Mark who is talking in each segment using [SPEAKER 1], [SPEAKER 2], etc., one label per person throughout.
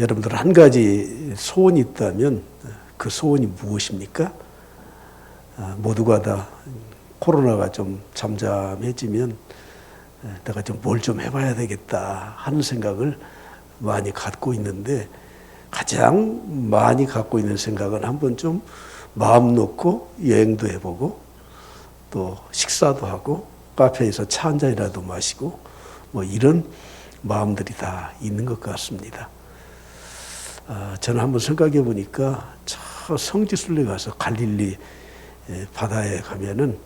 [SPEAKER 1] 여러분들 한 가지 소원이 있다면 그 소원이 무엇입니까? 모두가 다 코로나가 좀 잠잠해지면 내가 좀 뭘 좀 해봐야 되겠다 하는 생각을 많이 갖고 있는데, 가장 많이 갖고 있는 생각은 한번 좀 마음 놓고 여행도 해보고 또 식사도 하고 카페에서 차 한 잔이라도 마시고 뭐 이런 마음들이 다 있는 것 같습니다. 저는 한번 생각해 보니까 저 성지순례 가서 갈릴리 바다에 가면은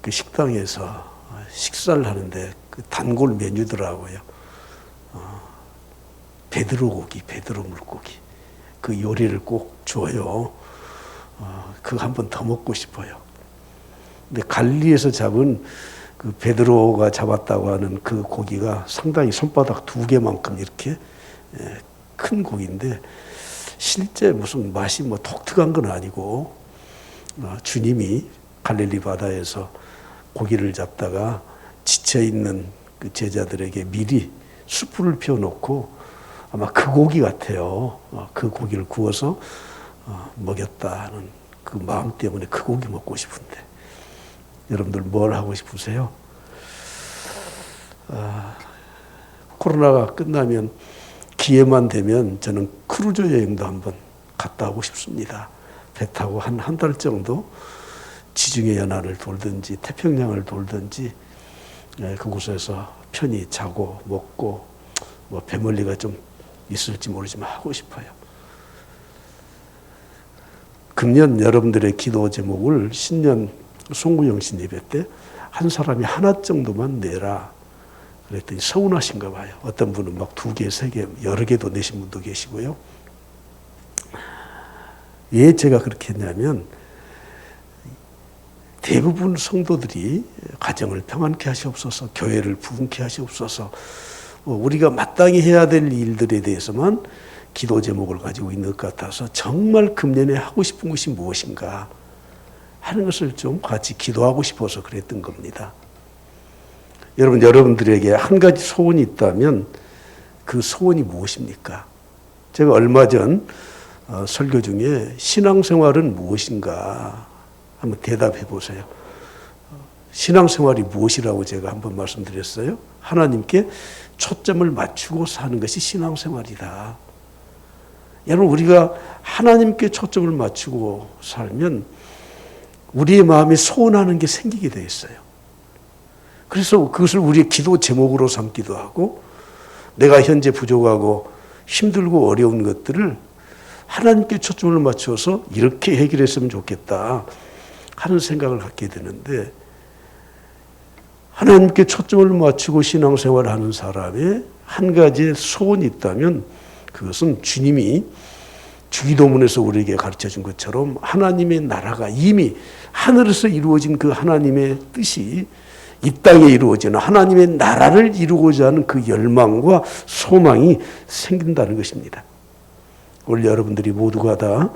[SPEAKER 1] 그 식당에서 식사를 하는데 그 단골 메뉴더라고요. 베드로 고기, 베드로 물고기. 그 요리를 꼭 줘요. 그거 한 번 더 먹고 싶어요. 근데 갈릴리에서 잡은 그 베드로가 잡았다고 하는 그 고기가 상당히 손바닥 2개만큼 이렇게 큰 고기인데, 실제 무슨 맛이 뭐 독특한 건 아니고, 주님이 갈릴리 바다에서 고기를 잡다가 지쳐있는 그 제자들에게 미리 숯불을 피워놓고, 아마 그 고기 같아요. 그 고기를 구워서 먹였다는 그 마음 때문에 그 고기 먹고 싶은데, 여러분들 뭘 하고 싶으세요? 코로나가 끝나면 기회만 되면 저는 크루즈 여행도 한번 갔다 오고 싶습니다. 배 타고 한 달 정도 지중해 연안을 돌든지 태평양을 돌든지 그곳에서 편히 자고 먹고 뭐 배멀리가 좀 있을지 모르지만 하고 싶어요. 금년 여러분들의 기도 제목을 신년 송구영신 예배 때 한 사람이 하나 정도만 내라 그랬더니 서운하신가 봐요. 어떤 분은 막 2개, 3개, 여러 개도 내신 분도 계시고요. 왜 제가 그렇게 했냐면, 대부분 성도들이 가정을 평안케 하시옵소서, 교회를 부흥케 하시옵소서, 우리가 마땅히 해야 될 일들에 대해서만 기도 제목을 가지고 있는 것 같아서 정말 금년에 하고 싶은 것이 무엇인가 하는 것을 좀 같이 기도하고 싶어서 그랬던 겁니다. 여러분들에게 한 가지 소원이 있다면 그 소원이 무엇입니까? 제가 얼마 전 설교 중에 신앙생활은 무엇인가 한번 대답해 보세요. 신앙생활이 무엇이라고 제가 한번 말씀드렸어요. 하나님께 초점을 맞추고 사는 것이 신앙생활이다. 여러분, 우리가 하나님께 초점을 맞추고 살면 우리의 마음에 소원하는 게 생기게 되어 있어요. 그래서 그것을 우리의 기도 제목으로 삼기도 하고, 내가 현재 부족하고 힘들고 어려운 것들을 하나님께 초점을 맞춰서 이렇게 해결했으면 좋겠다 하는 생각을 갖게 되는데, 하나님께 초점을 맞추고 신앙생활을 하는 사람의 한 가지 소원이 있다면 그것은 주님이 주기도문에서 우리에게 가르쳐준 것처럼 하나님의 나라가 이미 하늘에서 이루어진 그 하나님의 뜻이 이 땅에 이루어지는 하나님의 나라를 이루고자 하는 그 열망과 소망이 생긴다는 것입니다. 오늘 여러분들이 모두가 다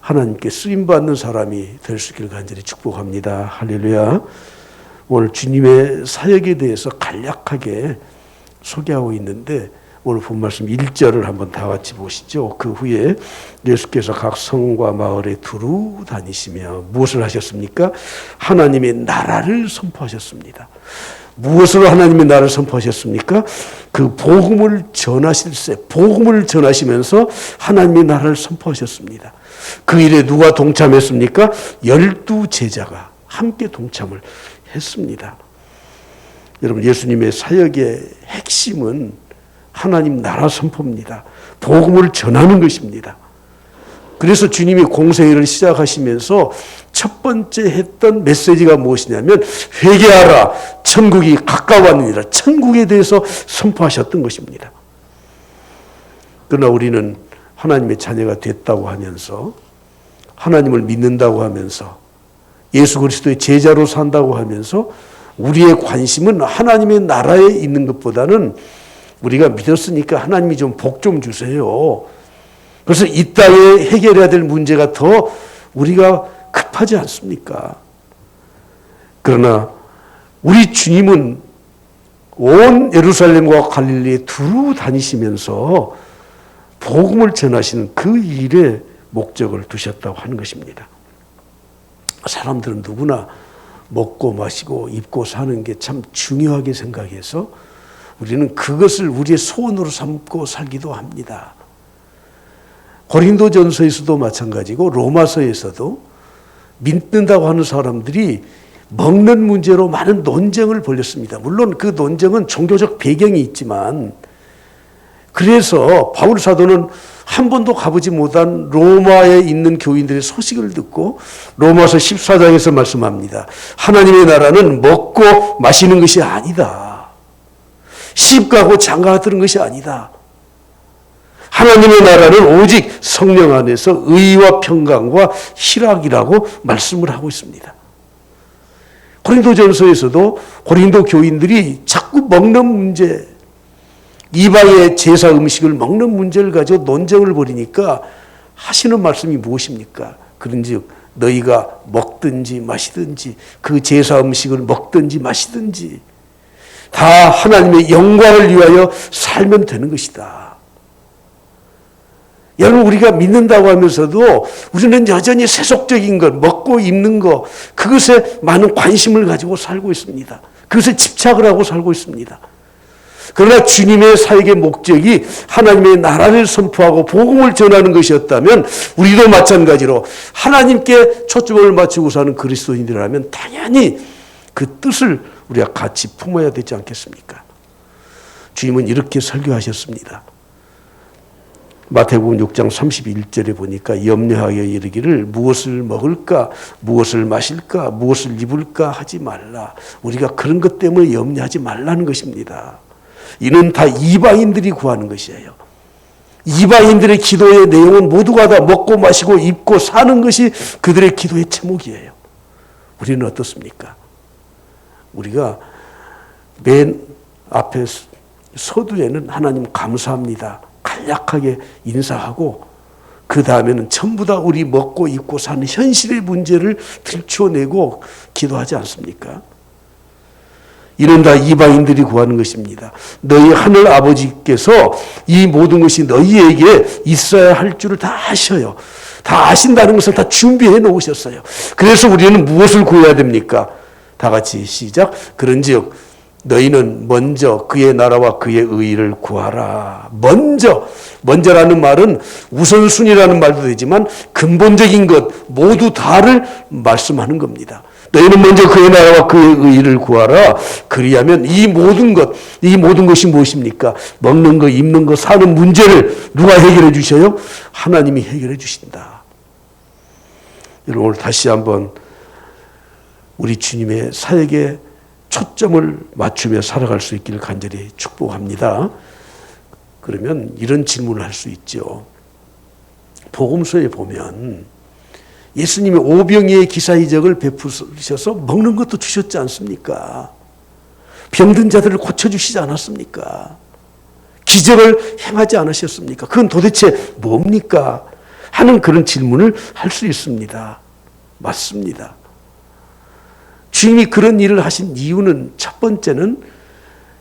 [SPEAKER 1] 하나님께 쓰임받는 사람이 될 수 있기를 간절히 축복합니다. 할렐루야. 오늘 주님의 사역에 대해서 간략하게 소개하고 있는데, 오늘 본 말씀 1절을 한번 다 같이 보시죠. 그 후에 예수께서 각 성과 마을에 두루 다니시며 무엇을 하셨습니까? 하나님의 나라를 선포하셨습니다. 무엇으로 하나님의 나라를 선포하셨습니까? 그 복음을 전하실세, 복음을 전하시면서 하나님의 나라를 선포하셨습니다. 그 일에 누가 동참했습니까? 12 제자가 함께 동참을 했습니다. 여러분, 예수님의 사역의 핵심은 하나님 나라 선포입니다. 복음을 전하는 것입니다. 그래서 주님이 공생애를 시작하시면서 첫 번째 했던 메시지가 무엇이냐면, 회개하라, 천국이 가까웠느니라, 천국에 대해서 선포하셨던 것입니다. 그러나 우리는 하나님의 자녀가 됐다고 하면서, 하나님을 믿는다고 하면서, 예수 그리스도의 제자로 산다고 하면서 우리의 관심은 하나님의 나라에 있는 것보다는 우리가 믿었으니까 하나님이 좀 복 좀 주세요. 그래서 이 땅에 해결해야 될 문제가 더 우리가 급하지 않습니까? 그러나 우리 주님은 온 예루살렘과 갈릴리에 두루 다니시면서 복음을 전하시는 그 일에 목적을 두셨다고 하는 것입니다. 사람들은 누구나 먹고 마시고 입고 사는 게 참 중요하게 생각해서 우리는 그것을 우리의 소원으로 삼고 살기도 합니다. 고린도전서에서도 마찬가지고 로마서에서도 믿는다고 하는 사람들이 먹는 문제로 많은 논쟁을 벌였습니다. 물론 그 논쟁은 종교적 배경이 있지만, 그래서 바울 사도는 한 번도 가보지 못한 로마에 있는 교인들의 소식을 듣고 로마서 14장에서 말씀합니다. 하나님의 나라는 먹고 마시는 것이 아니다. 시집가고 장가드는 것이 아니다. 하나님의 나라는 오직 성령 안에서 의와 평강과 희락이라고 말씀을 하고 있습니다. 고린도전서에서도 고린도 교인들이 자꾸 먹는 문제, 이방의 제사 음식을 먹는 문제를 가지고 논쟁을 벌이니까 하시는 말씀이 무엇입니까? 그런즉 너희가 먹든지 마시든지 그 제사 음식을 먹든지 마시든지 다 하나님의 영광을 위하여 살면 되는 것이다. 여러분, 우리가 믿는다고 하면서도 우리는 여전히 세속적인 것, 먹고 입는 것, 그것에 많은 관심을 가지고 살고 있습니다. 그것에 집착을 하고 살고 있습니다. 그러나 주님의 사역의 목적이 하나님의 나라를 선포하고 복음을 전하는 것이었다면 우리도 마찬가지로 하나님께 초점을 맞추고 사는 그리스도인이라면 당연히 그 뜻을 우리가 같이 품어야 되지 않겠습니까? 주님은 이렇게 설교하셨습니다. 마태복음 6장 31절에 보니까 염려하여 이르기를 무엇을 먹을까, 무엇을 마실까, 무엇을 입을까 하지 말라. 우리가 그런 것 때문에 염려하지 말라는 것입니다. 이는 다 이방인들이 구하는 것이에요. 이방인들의 기도의 내용은 모두가 다 먹고 마시고 입고 사는 것이 그들의 기도의 제목이에요. 우리는 어떻습니까? 우리가 맨 앞에 서두에는 하나님 감사합니다, 간략하게 인사하고 그 다음에는 전부 다 우리 먹고 입고 사는 현실의 문제를 들춰내고 기도하지 않습니까? 이는 다 이방인들이 구하는 것입니다. 너희 하늘 아버지께서 이 모든 것이 너희에게 있어야 할 줄을 다 아셔요. 다 아신다는 것을 다 준비해 놓으셨어요. 그래서 우리는 무엇을 구해야 됩니까? 다 같이 시작. 그런즉 너희는 먼저 그의 나라와 그의 의를 구하라. 먼저라는 말은 우선순위라는 말도 되지만 근본적인 것 모두 다를 말씀하는 겁니다. 너희는 먼저 그의 나라와 그의 의를 구하라. 그리하면 이 모든 것이 무엇입니까? 먹는 거, 입는 거, 사는 문제를 누가 해결해 주셔요? 하나님이 해결해 주신다. 여러분, 오늘 다시 한번 우리 주님의 사역에 초점을 맞추며 살아갈 수 있기를 간절히 축복합니다. 그러면 이런 질문을 할 수 있죠. 복음서에 보면 예수님이 오병이의 기사이적을 베푸셔서 먹는 것도 주셨지 않습니까? 병든 자들을 고쳐주시지 않았습니까? 기적을 행하지 않으셨습니까? 그건 도대체 뭡니까? 하는 그런 질문을 할 수 있습니다. 맞습니다. 주님이 그런 일을 하신 이유는 첫 번째는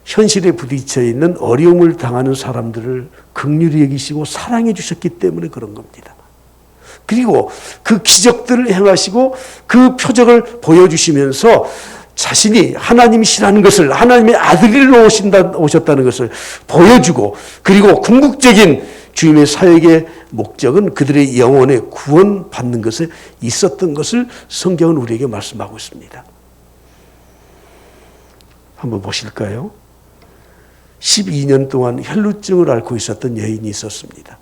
[SPEAKER 1] 현실에 부딪혀 있는 어려움을 당하는 사람들을 긍휼히 여기시고 사랑해 주셨기 때문에 그런 겁니다. 그리고 그 기적들을 행하시고 그 표적을 보여주시면서 자신이 하나님이시라는 것을, 하나님의 아들로 오셨다는 것을 보여주고, 그리고 궁극적인 주님의 사역의 목적은 그들의 영혼의 구원받는 것에 있었던 것을 성경은 우리에게 말씀하고 있습니다. 한번 보실까요? 12년 동안 혈루증을 앓고 있었던 여인이 있었습니다.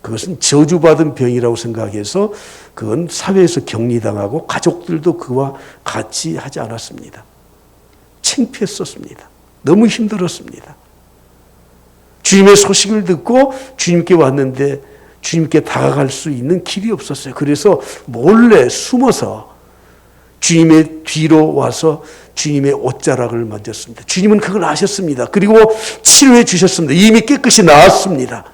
[SPEAKER 1] 그것은 저주받은 병이라고 생각해서 그건 사회에서 격리당하고 가족들도 그와 같이 하지 않았습니다. 창피했었습니다. 너무 힘들었습니다. 주님의 소식을 듣고 주님께 왔는데 주님께 다가갈 수 있는 길이 없었어요. 그래서 몰래 숨어서 주님의 뒤로 와서 주님의 옷자락을 만졌습니다. 주님은 그걸 아셨습니다. 그리고 치료해 주셨습니다. 이미 깨끗이 나았습니다.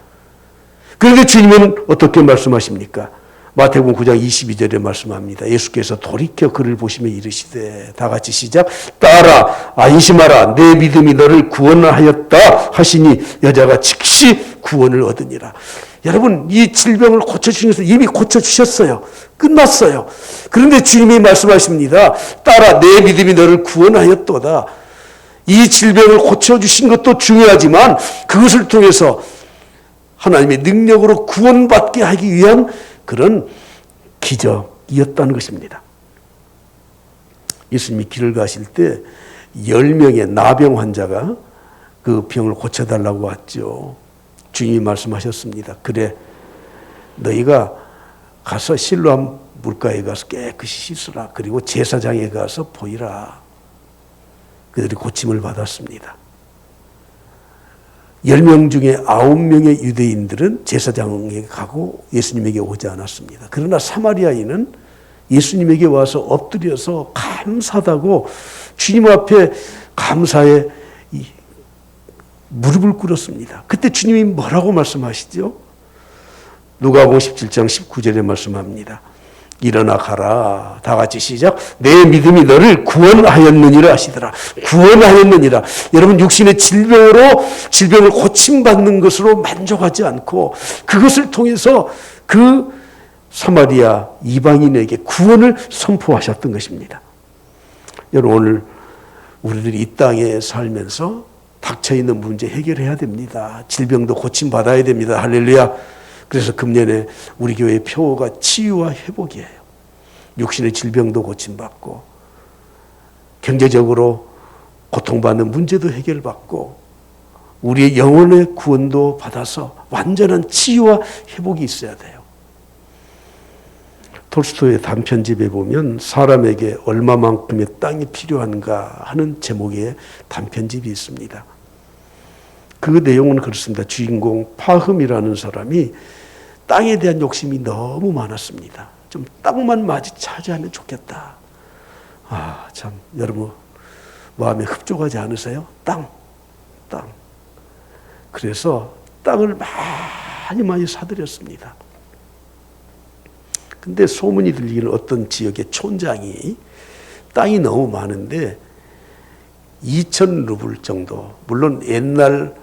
[SPEAKER 1] 그런데 주님은 어떻게 말씀하십니까? 마태복음 9장 22절에 말씀합니다. 예수께서 돌이켜 그를 보시며 이르시되, 다 같이 시작. 따라 안심하라, 내 믿음이 너를 구원하였다 하시니 여자가 즉시 구원을 얻으니라. 여러분, 이 질병을 고쳐주셔서 이미 고쳐주셨어요. 끝났어요. 그런데 주님이 말씀하십니다. 딸아, 내 믿음이 너를 구원하였도다. 이 질병을 고쳐주신 것도 중요하지만 그것을 통해서 하나님의 능력으로 구원받게 하기 위한 그런 기적이었다는 것입니다. 예수님이 길을 가실 때 10명의 나병 환자가 그 병을 고쳐달라고 왔죠. 주님이 말씀하셨습니다. 그래, 너희가 가서 실로암 물가에 가서 깨끗이 씻으라. 그리고 제사장에 가서 보이라. 그들이 고침을 받았습니다. 10명 중에 9명의 유대인들은 제사장에게 가고 예수님에게 오지 않았습니다. 그러나 사마리아인은 예수님에게 와서 엎드려서 감사하다고 주님 앞에 감사의 무릎을 꿇었습니다. 그때 주님이 뭐라고 말씀하시죠? 누가복음 17장 19절에 말씀합니다. 일어나 가라. 다 같이 시작. 내 믿음이 너를 구원하였느니라 하시더라. 구원하였느니라. 여러분, 육신의 질병을 고침받는 것으로 만족하지 않고 그것을 통해서 그 사마리아 이방인에게 구원을 선포하셨던 것입니다. 여러분, 오늘 우리들이 이 땅에 살면서 닥쳐있는 문제 해결해야 됩니다. 질병도 고침받아야 됩니다. 할렐루야. 그래서 금년에 우리 교회의 표어가 치유와 회복이에요. 육신의 질병도 고침받고 경제적으로 고통받는 문제도 해결받고 우리의 영혼의 구원도 받아서 완전한 치유와 회복이 있어야 돼요. 톨스토이의 단편집에 보면 사람에게 얼마만큼의 땅이 필요한가 하는 제목의 단편집이 있습니다. 그 내용은 그렇습니다. 주인공 파흠이라는 사람이 땅에 대한 욕심이 너무 많았습니다. 좀 땅만 차지하면 좋겠다. 아, 참, 여러분 마음에 흡족하지 않으세요? 땅. 그래서 땅을 많이 사들였습니다. 근데 소문이 들리기는 어떤 지역의 촌장이 땅이 너무 많은데 2,000루블 정도, 물론 옛날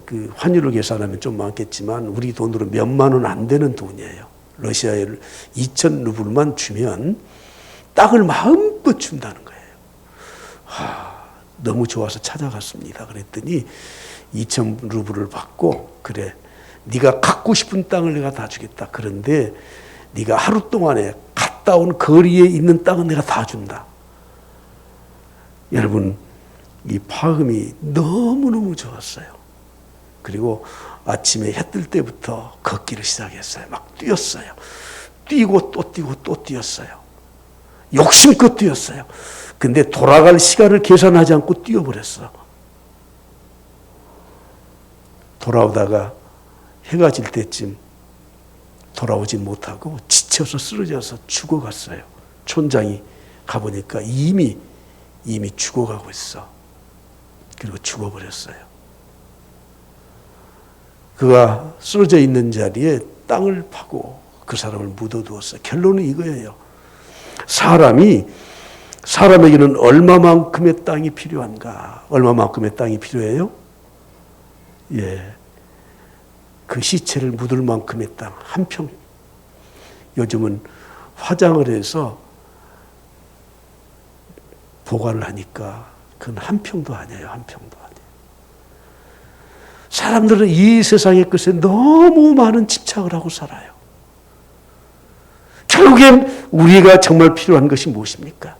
[SPEAKER 1] 그 환율로 계산하면 좀 많겠지만 우리 돈으로 몇만 원 안 되는 돈이에요. 러시아에 2,000루블만 주면 땅을 마음껏 준다는 거예요. 너무 좋아서 찾아갔습니다. 그랬더니 2,000루블을 받고, 그래, 네가 갖고 싶은 땅을 내가 다 주겠다. 그런데 네가 하루 동안에 갔다 온 거리에 있는 땅은 내가 다 준다. 여러분, 이 파흠이 너무너무 좋았어요. 그리고 아침에 해 뜰 때부터 걷기를 시작했어요. 막 뛰었어요. 뛰고 또 뛰고 또 뛰었어요. 욕심껏 뛰었어요. 근데 돌아갈 시간을 계산하지 않고 뛰어버렸어. 돌아오다가 해가 질 때쯤 돌아오진 못하고 지쳐서 쓰러져서 죽어갔어요. 촌장이 가보니까 이미 죽어가고 있어. 그리고 죽어버렸어요. 그가 쓰러져 있는 자리에 땅을 파고 그 사람을 묻어두었어요. 결론은 이거예요. 사람에게는 얼마만큼의 땅이 필요한가? 얼마만큼의 땅이 필요해요? 예. 그 시체를 묻을 만큼의 땅, 한 평. 요즘은 화장을 해서 보관을 하니까 그건 한 평도 아니에요. 한 평도 아니에요. 사람들은 이 세상의 것에 너무 많은 집착을 하고 살아요. 결국엔 우리가 정말 필요한 것이 무엇입니까?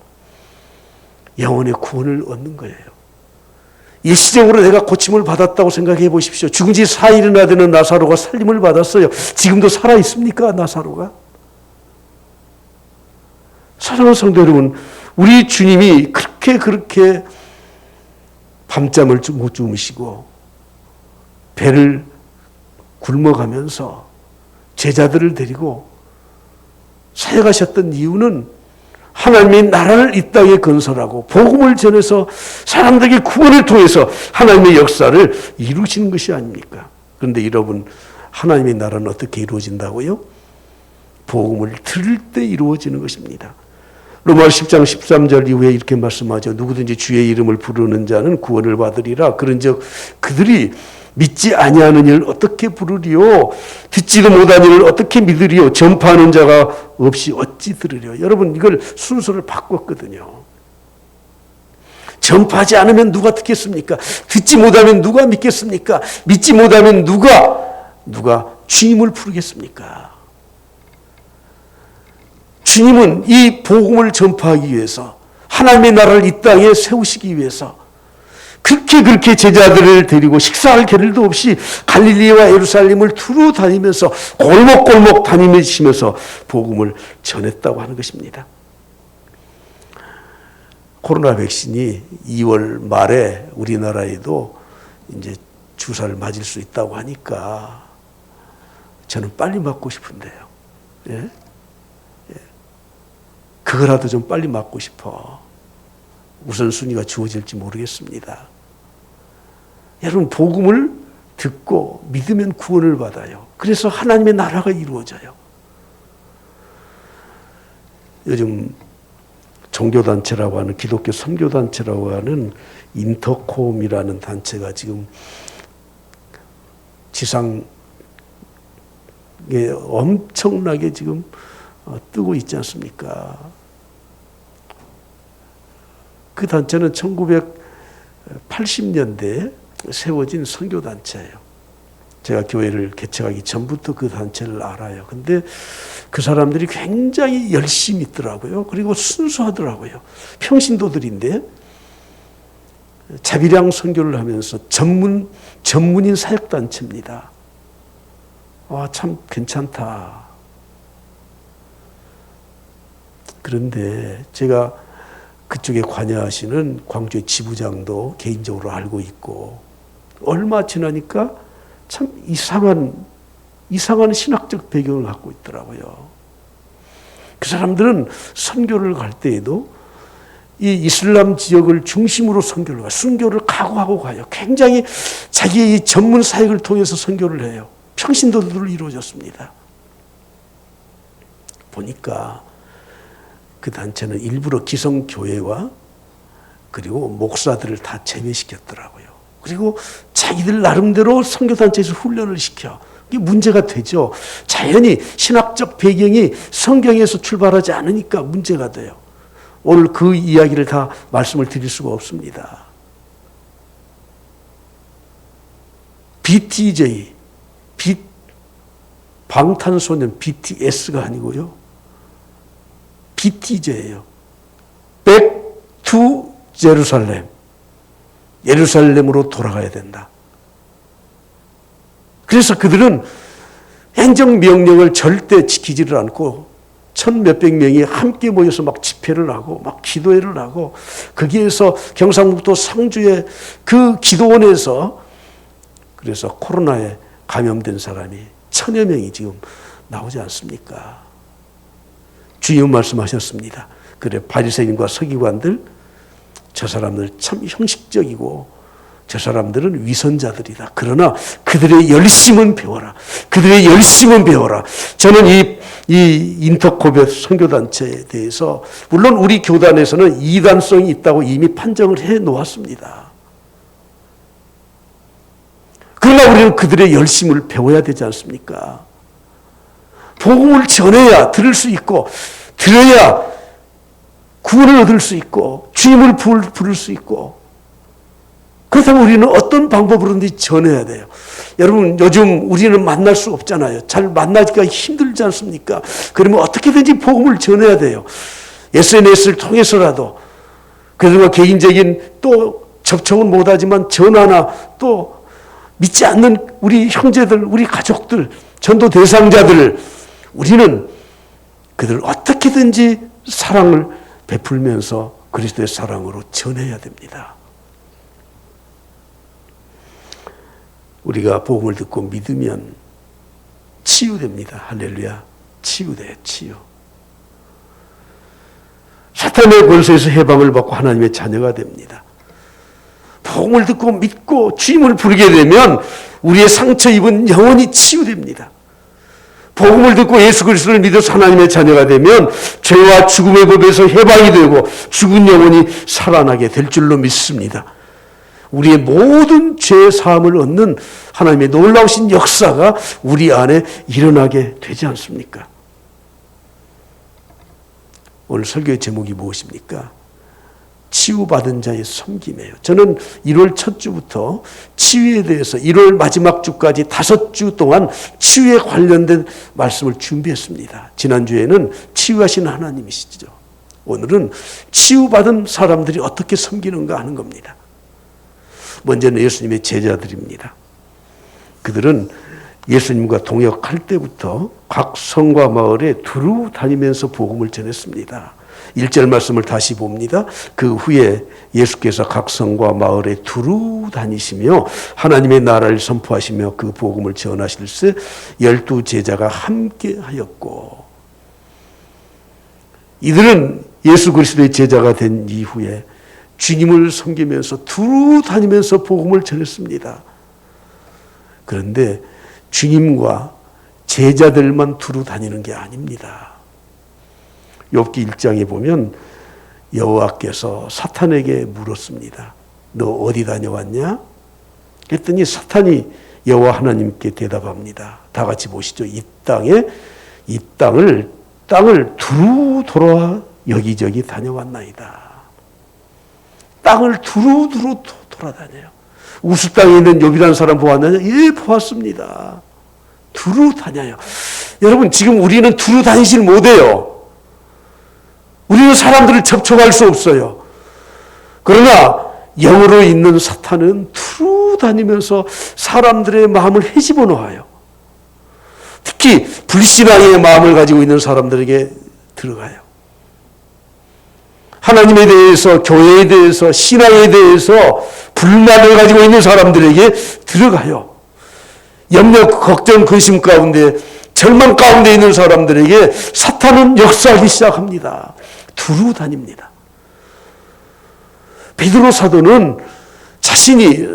[SPEAKER 1] 영혼의 구원을 얻는 거예요. 일시적으로 내가 고침을 받았다고 생각해 보십시오. 죽은 지 4일이나 되는 나사로가 살림을 받았어요. 지금도 살아 있습니까, 나사로가? 사랑하는 성도 여러분, 우리 주님이 그렇게 밤잠을 못 주무시고 배를 굶어가면서 제자들을 데리고 사역하셨던 이유는 하나님의 나라를 이 땅에 건설하고 복음을 전해서 사람들에게 구원을 통해서 하나님의 역사를 이루시는 것이 아닙니까? 그런데 여러분, 하나님의 나라는 어떻게 이루어진다고요? 복음을 들을 때 이루어지는 것입니다. 로마서 10장 13절 이후에 이렇게 말씀하죠. 누구든지 주의 이름을 부르는 자는 구원을 받으리라. 그런즉 그들이 믿지 아니하는 이를 어떻게 부르리요? 듣지도 못한 이를 어떻게 믿으리요? 전파하는 자가 없이 어찌 들으리요? 여러분, 이걸 순서를 바꿨거든요. 전파하지 않으면 누가 듣겠습니까? 듣지 못하면 누가 믿겠습니까? 믿지 못하면 누가 주님을 부르겠습니까? 주님은 이 복음을 전파하기 위해서, 하나님의 나라를 이 땅에 세우시기 위해서 그렇게 제자들을 데리고 식사할 겨를도 없이 갈릴리와 예루살렘을 두루 다니면서 골목골목 다니시면서 복음을 전했다고 하는 것입니다. 코로나 백신이 2월 말에 우리나라에도 이제 주사를 맞을 수 있다고 하니까 저는 빨리 맞고 싶은데요. 예? 그거라도 좀 빨리 맞고 싶어. 우선순위가 주어질지 모르겠습니다. 여러분, 복음을 듣고 믿으면 구원을 받아요. 그래서 하나님의 나라가 이루어져요. 요즘 종교단체라고 하는, 기독교 선교단체라고 하는 인터콤이라는 단체가 지금 지상에 엄청나게 지금 뜨고 있지 않습니까? 그 단체는 1980년대에 세워진 선교단체예요. 제가 교회를 개척하기 전부터 그 단체를 알아요. 근데 그 사람들이 굉장히 열심히 있더라고요. 그리고 순수하더라고요. 평신도들인데 자비량 선교를 하면서 전문인 사역단체입니다. 참 괜찮다. 그런데 제가 그쪽에 관여하시는 광주의 지부장도 개인적으로 알고 있고, 얼마 지나니까 참 이상한 신학적 배경을 갖고 있더라고요. 그 사람들은 선교를 갈 때에도 이 이슬람 지역을 중심으로 선교를 가요. 순교를 각오하고 가요. 굉장히 자기의 이 전문 사역을 통해서 선교를 해요. 평신도들로 이루어졌습니다. 보니까 그 단체는 일부러 기성교회와 그리고 목사들을 다 제외시켰더라고요. 그리고 자기들 나름대로 선교단체에서 훈련을 시켜. 이게 문제가 되죠. 자연히 신학적 배경이 성경에서 출발하지 않으니까 문제가 돼요. 오늘 그 이야기를 다 말씀을 드릴 수가 없습니다. BTJ, 방탄소년 BTS가 아니고요. BTJ예요. Back to Jerusalem. 예루살렘으로 돌아가야 된다. 그래서 그들은 행정명령을 절대 지키지를 않고 1,000몇백 명이 함께 모여서 막 집회를 하고 막 기도회를 하고, 거기에서 경상북도 상주의 그 기도원에서 그래서 코로나에 감염된 사람이 1,000여 명이 지금 나오지 않습니까? 주님은 말씀하셨습니다. 그래, 바리새인과 서기관들, 저 사람들 참 형식적이고 저 사람들은 위선자들이다. 그러나 그들의 열심은 배워라. 그들의 열심은 배워라. 저는 이 인터코벳 선교단체에 대해서 물론 우리 교단에서는 이단성이 있다고 이미 판정을 해 놓았습니다. 그러나 우리는 그들의 열심을 배워야 되지 않습니까? 복음을 전해야 들을 수 있고, 들어야 구원을 얻을 수 있고, 주님을 부를 수 있고, 그렇다면 우리는 어떤 방법으로든지 전해야 돼요. 여러분, 요즘 우리는 만날 수 없잖아요. 잘 만나기가 힘들지 않습니까? 그러면 어떻게든지 복음을 전해야 돼요. SNS를 통해서라도. 그래서 개인적인 또 접촉은 못하지만 전화나 또 믿지 않는 우리 형제들, 우리 가족들, 전도 대상자들, 우리는 그들을 어떻게든지 사랑을 베풀면서 그리스도의 사랑으로 전해야 됩니다. 우리가 복음을 듣고 믿으면 치유됩니다. 할렐루야. 치유돼, 치유. 사탄의 권세에서 해방을 받고 하나님의 자녀가 됩니다. 복음을 듣고 믿고 주님을 부르게 되면 우리의 상처 입은 영혼이 치유됩니다. 복음을 듣고 예수 그리스도를 믿어서 하나님의 자녀가 되면 죄와 죽음의 법에서 해방이 되고 죽은 영혼이 살아나게 될 줄로 믿습니다. 우리의 모든 죄 사함을 얻는 하나님의 놀라우신 역사가 우리 안에 일어나게 되지 않습니까? 오늘 설교의 제목이 무엇입니까? 치유받은 자의 섬김이에요. 저는 1월 첫 주부터 치유에 대해서 1월 마지막 주까지 5주 동안 치유에 관련된 말씀을 준비했습니다. 지난주에는 치유하신 하나님이시죠. 오늘은 치유받은 사람들이 어떻게 섬기는가 하는 겁니다. 먼저는 예수님의 제자들입니다. 그들은 예수님과 동역할 때부터 각 성과 마을에 두루 다니면서 복음을 전했습니다. 1절 말씀을 다시 봅니다. 그 후에 예수께서 각 성과 마을에 두루 다니시며 하나님의 나라를 선포하시며 그 복음을 전하실세 12 제자가 함께 하였고, 이들은 예수 그리스도의 제자가 된 이후에 주님을 섬기면서 두루 다니면서 복음을 전했습니다. 그런데 주님과 제자들만 두루 다니는 게 아닙니다. 욥기 1장에 보면 여호와께서 사탄에게 물었습니다. 너 어디 다녀왔냐? 그랬더니 사탄이 여호와 하나님께 대답합니다. 다 같이 보시죠. 이 땅을 두루 돌아 여기저기 다녀왔나이다. 땅을 두루 돌아다녀요. 우스 땅에 있는 욥이라는 사람 보았느냐? 예, 보았습니다. 두루 다녀요. 여러분, 지금 우리는 두루 다니질 못해요. 우리는 사람들을 접촉할 수 없어요. 그러나 영으로 있는 사탄은 두루 다니면서 사람들의 마음을 헤집어 놓아요. 특히 불신앙의 마음을 가지고 있는 사람들에게 들어가요. 하나님에 대해서, 교회에 대해서, 신앙에 대해서 불만을 가지고 있는 사람들에게 들어가요. 염려, 걱정, 근심 가운데, 절망 가운데 있는 사람들에게 사탄은 역사하기 시작합니다. 두루 다닙니다. 베드로 사도는 자신이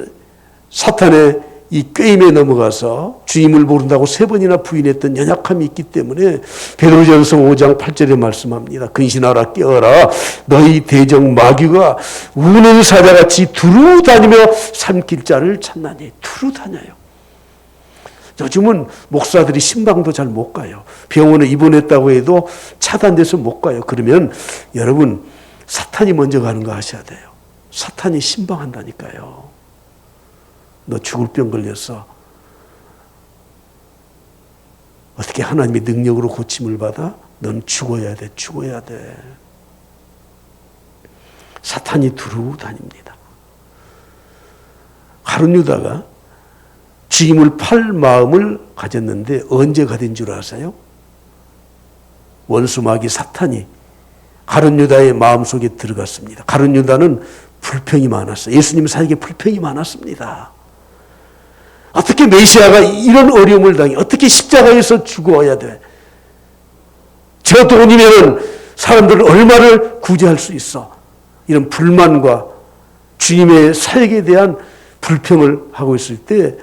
[SPEAKER 1] 사탄의 이 꾀임에 넘어가서 주님을 모른다고 3번이나 부인했던 연약함이 있기 때문에 베드로전서 5장 8절에 말씀합니다. 근신하라, 깨어라. 너희 대적 마귀가 우는 사자같이 두루 다니며 삼킬 자를 찾나니. 두루 다녀요. 요즘은 목사들이 신방도 잘 못 가요. 병원에 입원했다고 해도 차단돼서 못 가요. 그러면 여러분, 사탄이 먼저 가는 거 아셔야 돼요. 사탄이 신방한다니까요. 너 죽을 병 걸렸어. 어떻게 하나님의 능력으로 고침을 받아? 넌 죽어야 돼. 죽어야 돼. 사탄이 두루 다닙니다. 가룟 유다가 주님을 팔 마음을 가졌는데 언제 가진 줄 아세요? 원수 마귀 사탄이 가룟 유다의 마음속에 들어갔습니다. 가룟 유다는 불평이 많았어요. 예수님 사에게 불평이 많았습니다. 어떻게 메시아가 이런 어려움을 당해? 어떻게 십자가에서 죽어야 돼? 저 돈이면 사람들을 얼마를 구제할 수 있어? 이런 불만과 주님의 사역에 대한 불평을 하고 있을 때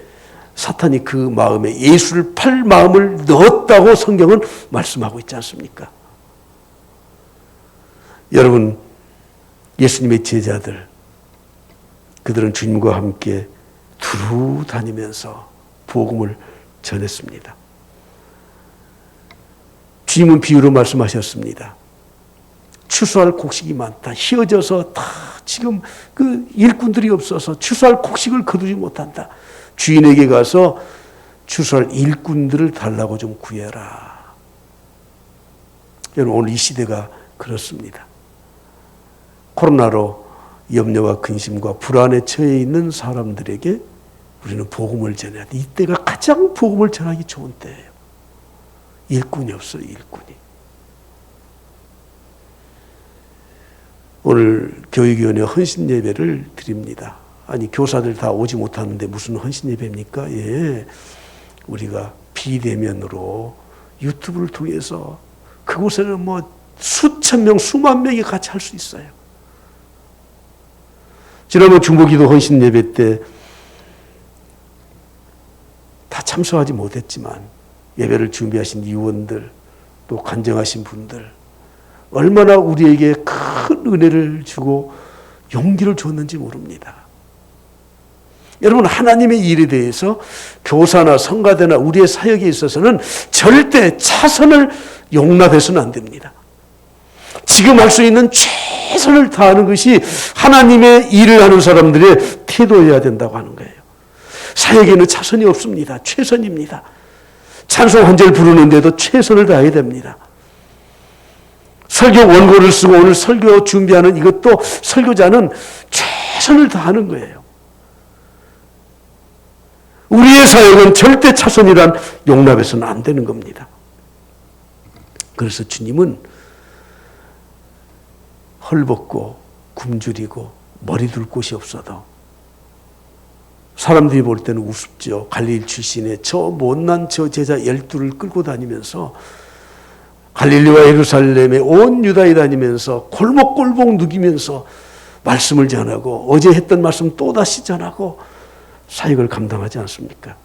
[SPEAKER 1] 사탄이 그 마음에 예수를 팔 마음을 넣었다고 성경은 말씀하고 있지 않습니까? 여러분, 예수님의 제자들, 그들은 주님과 함께 두루 다니면서 복음을 전했습니다. 주님은 비유로 말씀하셨습니다. 추수할 곡식이 많다. 휘어져서 다 지금 그 일꾼들이 없어서 추수할 곡식을 거두지 못한다. 주인에게 가서 추수할 일꾼들을 달라고 좀 구해라. 여러분, 오늘 이 시대가 그렇습니다. 코로나로 염려와 근심과 불안에 처해 있는 사람들에게 우리는 복음을 전해야 돼. 이때가 가장 복음을 전하기 좋은 때예요. 일꾼이 없어요, 일꾼이. 오늘 교육위원회 헌신 예배를 드립니다. 아니, 교사들 다 오지 못하는데 무슨 헌신 예배입니까? 예. 우리가 비대면으로 유튜브를 통해서 그곳에는 뭐 수천 명, 수만 명이 같이 할 수 있어요. 지난번 중보기도 헌신 예배 때 다 참석하지 못했지만 예배를 준비하신 위원들, 또 간증하신 분들, 얼마나 우리에게 큰 은혜를 주고 용기를 줬는지 모릅니다. 여러분, 하나님의 일에 대해서 교사나 성가대나 우리의 사역에 있어서는 절대 차선을 용납해서는 안 됩니다. 지금 할 수 있는 최선을 다하는 것이 하나님의 일을 하는 사람들의 태도여야 된다고 하는 거예요. 사역에는 차선이 없습니다. 최선입니다. 찬송 한 절 부르는데도 최선을 다해야 됩니다. 설교 원고를 쓰고 오늘 설교 준비하는 이것도 설교자는 최선을 다하는 거예요. 우리의 사역은 절대 차선이란 용납해서는 안 되는 겁니다. 그래서 주님은 헐벗고 굶주리고 머리 둘 곳이 없어도 사람들이 볼 때는 우습죠. 갈릴리 출신의 저 못난 저 제자 12를 끌고 다니면서 갈릴리와 예루살렘에 온 유다에 다니면서 골목골목 누기면서 말씀을 전하고 어제 했던 말씀 또다시 전하고 사역을 감당하지 않습니까?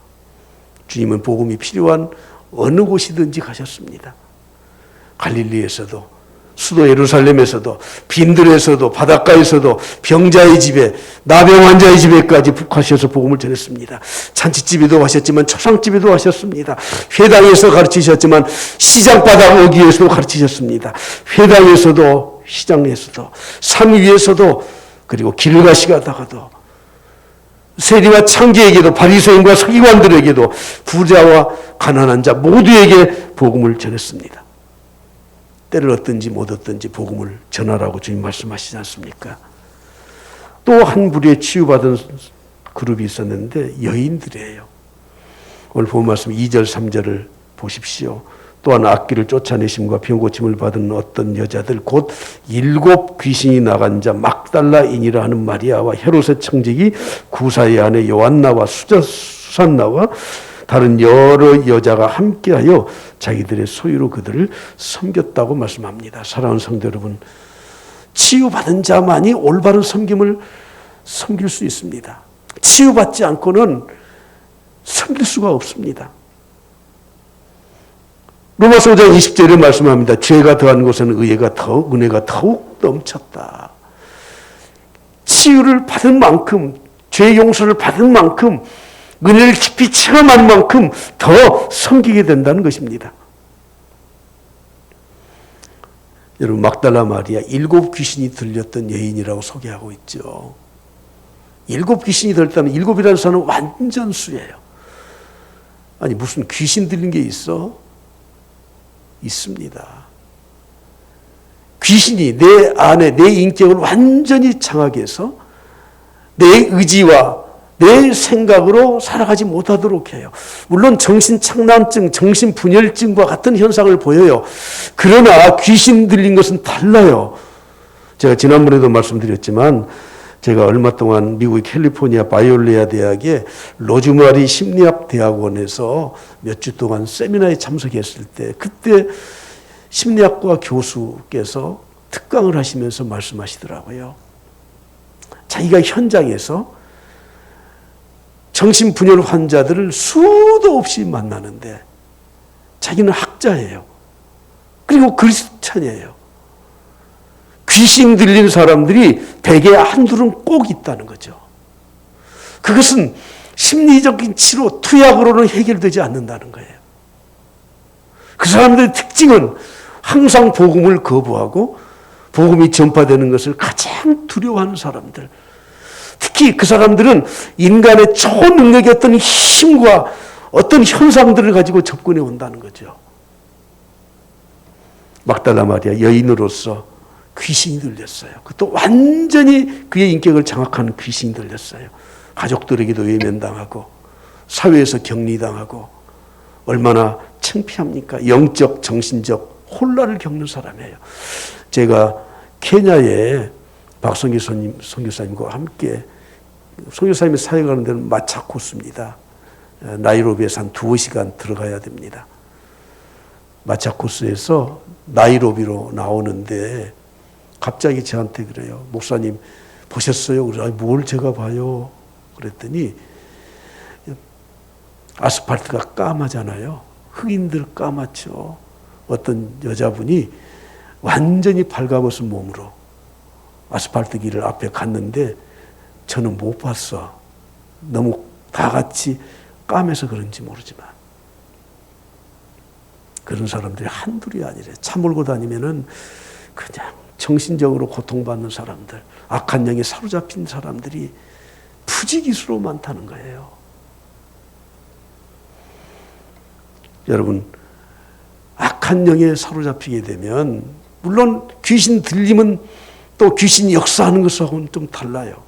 [SPEAKER 1] 주님은 복음이 필요한 어느 곳이든지 가셨습니다. 갈릴리에서도, 수도 예루살렘에서도, 빈들에서도, 바닷가에서도, 병자의 집에, 나병 환자의 집에까지 가셔서 복음을 전했습니다. 잔치집에도 가셨지만 초상집에도 가셨습니다. 회당에서 가르치셨지만 시장바닥 어귀에서도 가르치셨습니다. 회당에서도, 시장에서도, 산 위에서도, 그리고 길 가시다가도, 세리와 창기에게도, 바리새인과 서기관들에게도, 부자와 가난한 자 모두에게 복음을 전했습니다. 때를 얻든지 못 얻든지 복음을 전하라고 주님 말씀하시지 않습니까? 또 한 부류에 치유받은 그룹이 있었는데 여인들이에요. 오늘 본 말씀 2절 3절을 보십시오. 또한 악기를 쫓아내심과 병고침을 받은 어떤 여자들 곧 7 귀신이 나간 자 막달라인이라 하는 마리아와 헤롯의 청지기 구사의 아내 요한나와 수산나와 다른 여러 여자가 함께하여 자기들의 소유로 그들을 섬겼다고 말씀합니다. 사랑하는 성도 여러분, 치유받은 자만이 올바른 섬김을 섬길 수 있습니다. 치유받지 않고는 섬길 수가 없습니다. 로마서 5장 20절에 말씀합니다. 죄가 더한 곳에는 은혜가 더욱 넘쳤다. 치유를 받은 만큼, 죄 용서를 받은 만큼, 은혜를 깊이 체험한 만큼 더 섬기게 된다는 것입니다. 여러분, 막달라 마리아 7 귀신이 들렸던 여인이라고 소개하고 있죠. 7 귀신이 들렸다면 7이라는 수는 완전 수예요. 아니, 무슨 귀신 들린 게 있어? 있습니다. 귀신이 내 안에 내 인격을 완전히 장악해 해서 내 의지와 내 생각으로 살아가지 못하도록 해요. 물론 정신착란증, 정신분열증과 같은 현상을 보여요. 그러나 귀신 들린 것은 달라요. 제가 지난번에도 말씀드렸지만 제가 얼마 동안 미국의 캘리포니아 바이올리아 대학의 로즈마리 심리학 대학원에서 몇 주 동안 세미나에 참석했을 때 그때 심리학과 교수께서 특강을 하시면서 말씀하시더라고요. 자기가 현장에서 정신분열 환자들을 수도 없이 만나는데 자기는 학자예요. 그리고 그리스찬이에요. 귀신 들린 사람들이 대개 한둘은 꼭 있다는 거죠. 그것은 심리적인 치료, 투약으로는 해결되지 않는다는 거예요. 그 사람들의 특징은 항상 복음을 거부하고 복음이 전파되는 것을 가장 두려워하는 사람들. 특히 그 사람들은 인간의 초능력의 어떤 힘과 어떤 현상들을 가지고 접근해 온다는 거죠. 막달라 마리아 여인으로서 귀신이 들렸어요. 그것도 완전히 그의 인격을 장악하는 귀신이 들렸어요. 가족들에게도 외면당하고 사회에서 격리당하고 얼마나 창피합니까? 영적, 정신적 혼란을 겪는 사람이에요. 제가 케냐에 박성기 선교사님과 함께 선교사님이 사역하는 데는 마차코스입니다. 나이로비에서 한 2시간 들어가야 됩니다. 마차코스에서 나이로비로 나오는데 갑자기 저한테 그래요. 목사님 보셨어요? 그래서 뭘 제가 봐요? 그랬더니 아스팔트가 까마잖아요. 흑인들 까맣죠. 어떤 여자분이 완전히 발가벗은 몸으로 아스팔트 길을 앞에 갔는데 저는 못 봤어. 너무 다 같이 까매서 그런지 모르지만 그런 사람들이 한둘이 아니래. 차 몰고 다니면은 그냥 정신적으로 고통받는 사람들, 악한 영에 사로잡힌 사람들이 부지기수로 많다는 거예요. 여러분, 악한 영에 사로잡히게 되면 물론 귀신 들리면 또 귀신이 역사하는 것하고는 좀 달라요.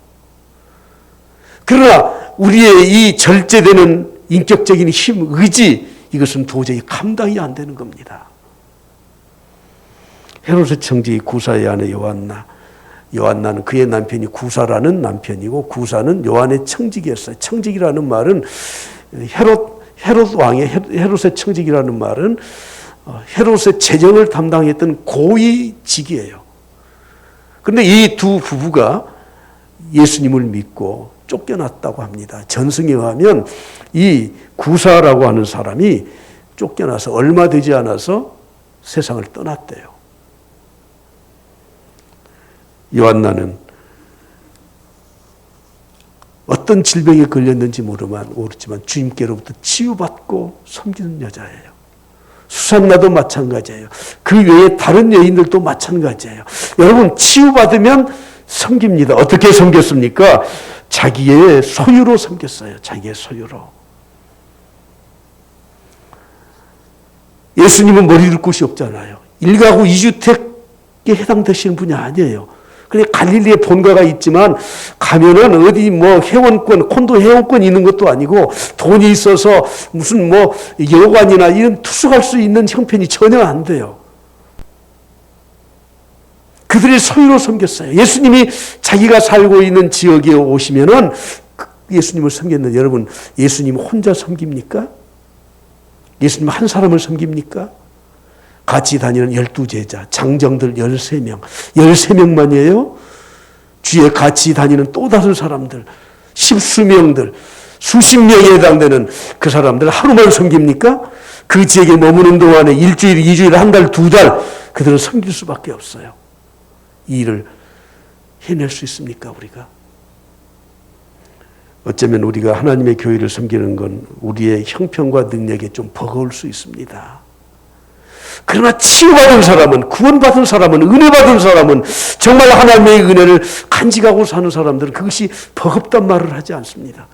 [SPEAKER 1] 그러나 우리의 이 절제되는 인격적인 힘, 의지, 이것은 도저히 감당이 안 되는 겁니다. 헤롯의 청지 구사의 아내 요한나는 그의 남편이 구사라는 남편이고 구사는 요한의 청직이었어요. 청직이라는 말은 헤롯 왕의 헤롯의 청직이라는 말은 헤롯의 재정을 담당했던 고위직이에요. 그런데 이 두 부부가 예수님을 믿고 쫓겨났다고 합니다. 전승에 의하면 이 구사라고 하는 사람이 쫓겨나서 얼마 되지 않아서 세상을 떠났대요. 요한나는 어떤 질병에 걸렸는지 모르지만 주님께로부터 치유받고 섬기는 여자예요. 수산나도 마찬가지예요. 그 외에 다른 여인들도 마찬가지예요. 여러분, 치유받으면 섬깁니다. 어떻게 섬겼습니까? 자기의 소유로 섬겼어요. 자기의 소유로. 예수님은 머리를 곳이 없잖아요. 1가구 2주택에 해당되시는 분이 아니에요. 그래, 갈릴리에 본가가 있지만 가면은 어디 뭐 회원권, 콘도 회원권 있는 것도 아니고 돈이 있어서 무슨 뭐 여관이나 이런 투숙할 수 있는 형편이 전혀 안 돼요. 그들의 소유로 섬겼어요. 예수님이 자기가 살고 있는 지역에 오시면은 예수님을 섬겼는데 여러분, 예수님 혼자 섬깁니까? 예수님 한 사람을 섬깁니까? 같이 다니는 12제자, 장정들 13명, 13명만이에요? 주위에 같이 다니는 또 다른 사람들, 십수명들, 수십 명에 해당되는 그 사람들 하루만 섬깁니까? 그 지역에 머무는 동안에 일주일, 2주일, 한 달, 2달 그들은 섬길 수밖에 없어요. 이 일을 해낼 수 있습니까, 우리가? 어쩌면 우리가 하나님의 교회를 섬기는 건 우리의 형편과 능력에 좀 버거울 수 있습니다. 그러나 치유받은 사람은, 구원받은 사람은, 은혜받은 사람은, 정말 하나님의 은혜를 간직하고 사는 사람들은 그것이 버겁단 말을 하지 않습니다.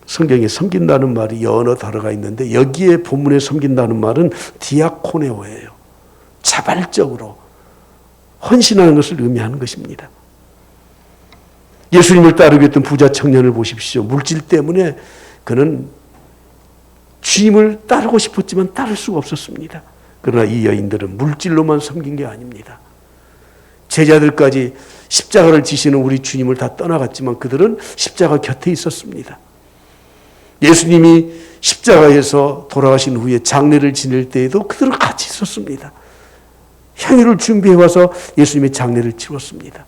[SPEAKER 1] 성경에 섬긴다는 말이 여러 단어가 있는데 여기에 본문에 섬긴다는 말은 디아코네오예요. 자발적으로 헌신하는 것을 의미하는 것입니다. 예수님을 따르고 있던 부자 청년을 보십시오. 물질 때문에 그는 주님을 따르고 싶었지만 따를 수가 없었습니다. 그러나 이 여인들은 물질로만 섬긴 게 아닙니다. 제자들까지 십자가를 지시는 우리 주님을 다 떠나갔지만 그들은 십자가 곁에 있었습니다. 예수님이 십자가에서 돌아가신 후에 장례를 지낼 때에도 그들은 같이 있었습니다. 향유를 준비해와서 예수님의 장례를 치렀습니다.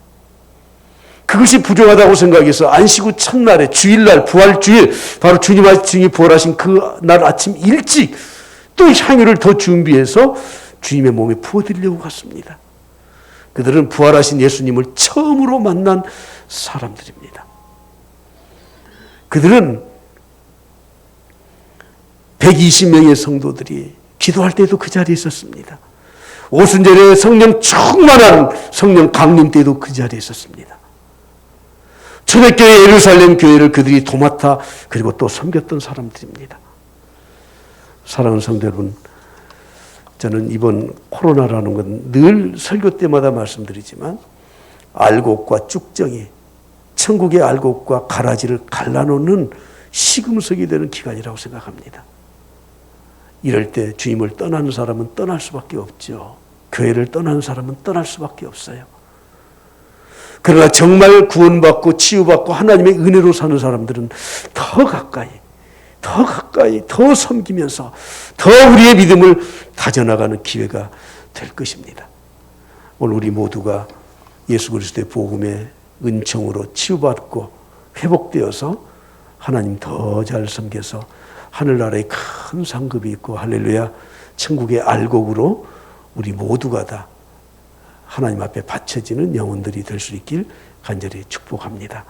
[SPEAKER 1] 그것이 부족하다고 생각해서 안식 후 첫날에 주일날 부활주일 바로 주님이 부활하신 그 날 아침 일찍 또 향유를 더 준비해서 주님의 몸에 부어드리려고 갔습니다. 그들은 부활하신 예수님을 처음으로 만난 사람들입니다. 그들은 120명의 성도들이 기도할 때도 그 자리에 있었습니다. 오순절에 성령 충만한 성령 강림 때도 그 자리에 있었습니다. 초대교회 예루살렘 교회를 그들이 도맡아 그리고 또 섬겼던 사람들입니다. 사랑하는 성도 여러분, 저는 이번 코로나라는 건 늘 설교 때마다 말씀드리지만 알곡과 쭉정이 천국의 알곡과 가라지를 갈라놓는 시금석이 되는 기간이라고 생각합니다. 이럴 때 주님을 떠나는 사람은 떠날 수밖에 없죠. 교회를 떠나는 사람은 떠날 수밖에 없어요. 그러나 정말 구원받고 치유받고 하나님의 은혜로 사는 사람들은 더 가까이 더 섬기면서 더 우리의 믿음을 다져나가는 기회가 될 것입니다. 오늘 우리 모두가 예수 그리스도의 복음의 은총으로 치유받고 회복되어서 하나님 더 잘 섬겨서 하늘나라에 큰 상급이 있고 할렐루야 천국의 알곡으로 우리 모두가 다 하나님 앞에 바쳐지는 영혼들이 될 수 있길 간절히 축복합니다.